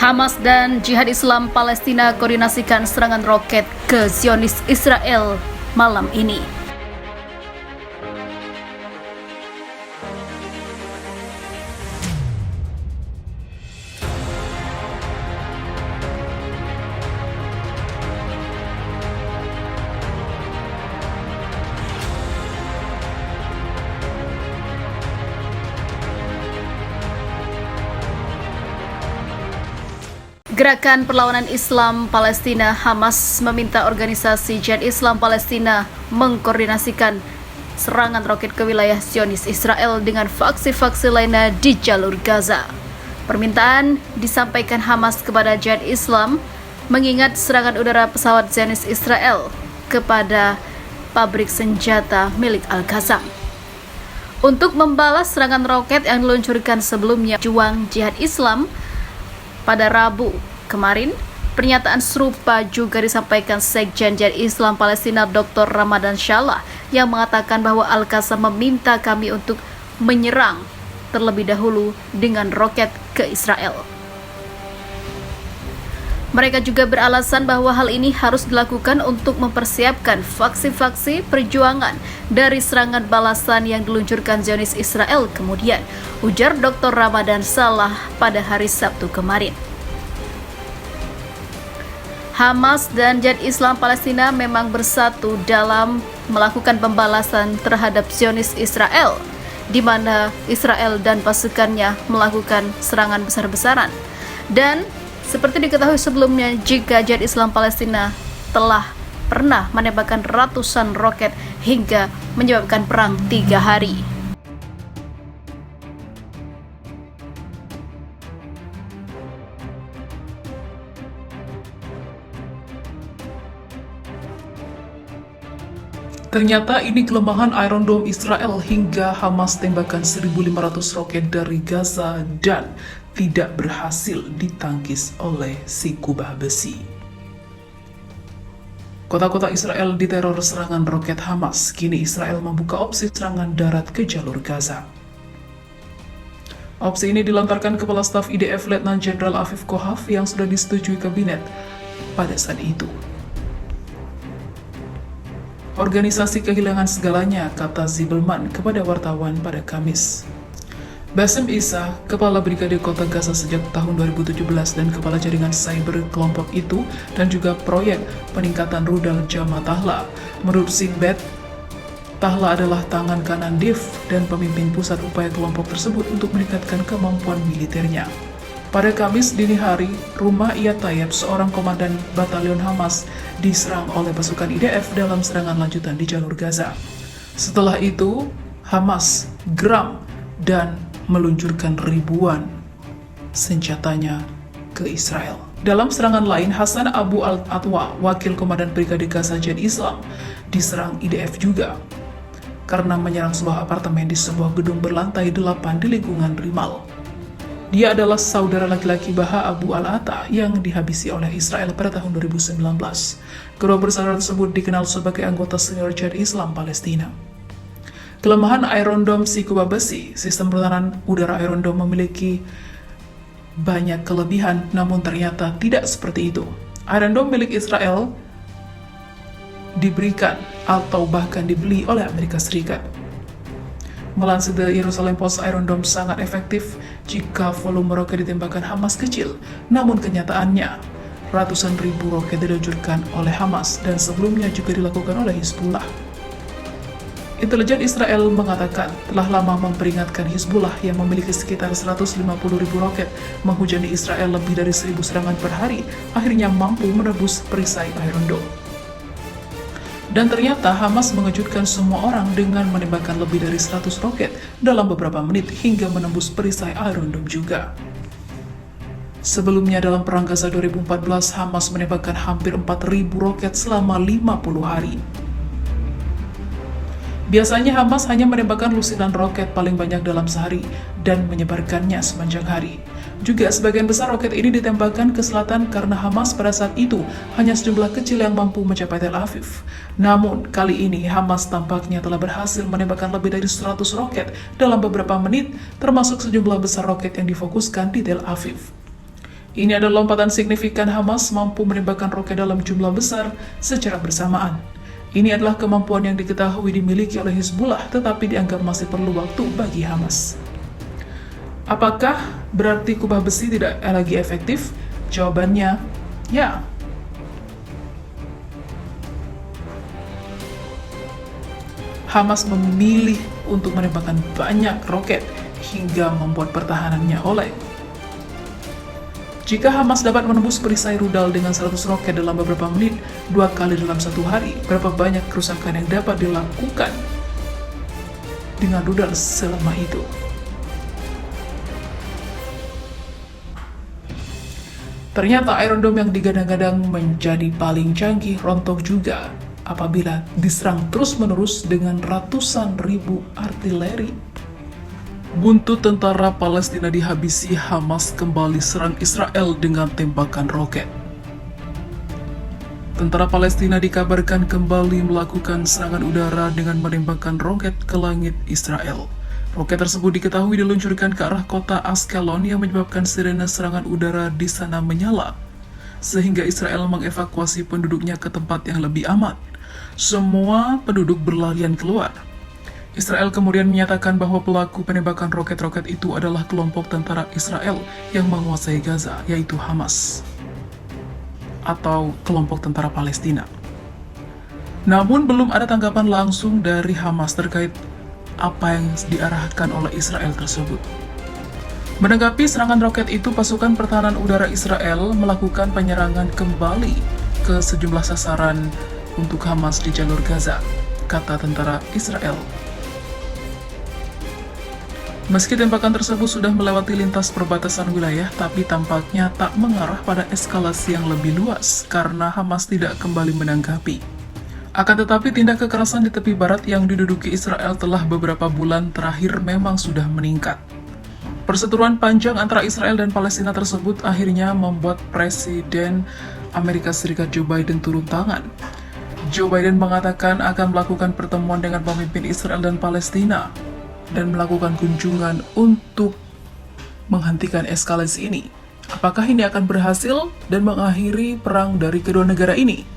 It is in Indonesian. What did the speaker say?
Hamas dan Jihad Islam Palestina koordinasikan serangan roket ke Zionis Israel malam ini. Gerakan Perlawanan Islam Palestina Hamas meminta organisasi Jihad Islam Palestina mengkoordinasikan serangan roket ke wilayah Zionis Israel dengan faksi-faksi lainnya di jalur Gaza. Permintaan disampaikan Hamas kepada Jihad Islam mengingat serangan udara pesawat Zionis Israel kepada pabrik senjata milik Al-Qassam. Untuk membalas serangan roket yang diluncurkan sebelumnya, Juang Jihad Islam pada Rabu kemarin, pernyataan serupa juga disampaikan Sekjen Jihad Islam Palestina Dr. Ramadan Shallah yang mengatakan bahwa Al-Qassam meminta kami untuk menyerang terlebih dahulu dengan roket ke Israel. Mereka juga beralasan bahwa hal ini harus dilakukan untuk mempersiapkan faksi-faksi perjuangan dari serangan balasan yang diluncurkan Zionis Israel kemudian, ujar Dr. Ramadan Shallah pada hari Sabtu kemarin. Hamas dan Jihad Islam Palestina memang bersatu dalam melakukan pembalasan terhadap Zionis Israel, di mana Israel dan pasukannya melakukan serangan besar-besaran. Dan seperti diketahui sebelumnya, jika Jihad Islam Palestina telah pernah menembakkan ratusan roket hingga menyebabkan perang 3 hari. Ternyata ini kelemahan Iron Dome Israel hingga Hamas tembakan 1.500 roket dari Gaza dan tidak berhasil ditangkis oleh si kubah besi. Kota-kota Israel diteror serangan roket Hamas. Kini Israel membuka opsi serangan darat ke jalur Gaza. Opsi ini dilontarkan Kepala Staf IDF Letnan Jenderal Afif Kohaf yang sudah disetujui kabinet pada saat itu. Organisasi kehilangan segalanya, kata Zibelman kepada wartawan pada Kamis. Bassem Issa, Kepala Brigade Kota Gaza sejak tahun 2017 dan Kepala Jaringan Cyber kelompok itu dan juga proyek peningkatan rudal Jama Tahla. Menurut Sinbad, Tahla adalah tangan kanan DIF dan pemimpin pusat upaya kelompok tersebut untuk meningkatkan kemampuan militernya. Pada Kamis dini hari, rumah Iyad Tayyab, seorang komandan batalion Hamas, diserang oleh pasukan IDF dalam serangan lanjutan di jalur Gaza. Setelah itu, Hamas geram dan meluncurkan ribuan senjatanya ke Israel. Dalam serangan lain, Hasan Abu Al-Atwa, wakil komandan Brigade Gaza Jihad Islam, diserang IDF juga karena menyerang sebuah apartemen di sebuah gedung berlantai 8 di lingkungan Rimal. Dia adalah saudara laki-laki Baha Abu Al-Atta yang dihabisi oleh Israel pada tahun 2019. Kedua bersaudara tersebut dikenal sebagai anggota senior Jihad Islam Palestina. Kelemahan Iron Dome si kubah besi, sistem pertahanan udara Iron Dome memiliki banyak kelebihan, namun ternyata tidak seperti itu. Iron Dome milik Israel diberikan atau bahkan dibeli oleh Amerika Serikat. Melansir The Jerusalem Post, Iron Dome sangat efektif jika volume roket ditembakkan Hamas kecil. Namun kenyataannya, ratusan ribu roket diluncurkan oleh Hamas dan sebelumnya juga dilakukan oleh Hizbullah. Intelijen Israel mengatakan telah lama memperingatkan Hizbullah yang memiliki sekitar 150.000 roket menghujani Israel lebih dari 1.000 serangan per hari, akhirnya mampu menembus perisai Iron Dome. Dan ternyata Hamas mengejutkan semua orang dengan menembakkan lebih dari 100 roket dalam beberapa menit hingga menembus perisai Iron Dome juga. Sebelumnya dalam Perang Gaza 2014, Hamas menembakkan hampir 4.000 roket selama 50 hari. Biasanya Hamas hanya menembakkan lusinan roket paling banyak dalam sehari dan menyebarkannya sepanjang hari. Juga sebagian besar roket ini ditembakkan ke selatan karena Hamas pada saat itu hanya sejumlah kecil yang mampu mencapai Tel Aviv. Namun kali ini Hamas tampaknya telah berhasil menembakkan lebih dari 100 roket dalam beberapa menit, termasuk sejumlah besar roket yang difokuskan di Tel Aviv. Ini adalah lompatan signifikan Hamas mampu menembakkan roket dalam jumlah besar secara bersamaan. Ini adalah kemampuan yang diketahui dimiliki oleh Hizbullah, tetapi dianggap masih perlu waktu bagi Hamas. Apakah berarti kubah besi tidak lagi efektif? Jawabannya, ya. Hamas memilih untuk menembakkan banyak roket hingga membuat pertahanannya oleng. Jika Hamas dapat menembus perisai rudal dengan 100 roket dalam beberapa menit, 2 kali dalam 1 hari, berapa banyak kerusakan yang dapat dilakukan dengan rudal selama itu? Ternyata Iron Dome yang digadang-gadang menjadi paling canggih rontok juga apabila diserang terus-menerus dengan ratusan ribu artileri. Buntut tentara Palestina dihabisi, Hamas kembali serang Israel dengan tembakan roket. Tentara Palestina dikabarkan kembali melakukan serangan udara dengan menembakkan roket ke langit Israel. Roket tersebut diketahui diluncurkan ke arah kota Askelon yang menyebabkan sirene serangan udara di sana menyala, sehingga Israel mengevakuasi penduduknya ke tempat yang lebih aman. Semua penduduk berlarian keluar. Israel kemudian menyatakan bahwa pelaku penembakan roket-roket itu adalah kelompok tentara Israel yang menguasai Gaza, yaitu Hamas, atau kelompok tentara Palestina. Namun belum ada tanggapan langsung dari Hamas terkait apa yang diarahkan oleh Israel tersebut. Menanggapi serangan roket itu, pasukan pertahanan udara Israel melakukan penyerangan kembali ke sejumlah sasaran untuk Hamas di jalur Gaza, kata tentara Israel. Meski tembakan tersebut sudah melewati lintas perbatasan wilayah, tapi tampaknya tak mengarah pada eskalasi yang lebih luas karena Hamas tidak kembali menanggapi. Akan tetapi tindak kekerasan di tepi barat yang diduduki Israel telah beberapa bulan terakhir memang sudah meningkat. Perseteruan panjang antara Israel dan Palestina tersebut akhirnya membuat Presiden Amerika Serikat Joe Biden turun tangan. Joe Biden mengatakan akan melakukan pertemuan dengan pemimpin Israel dan Palestina dan melakukan kunjungan untuk menghentikan eskalasi ini. Apakah ini akan berhasil dan mengakhiri perang dari kedua negara ini?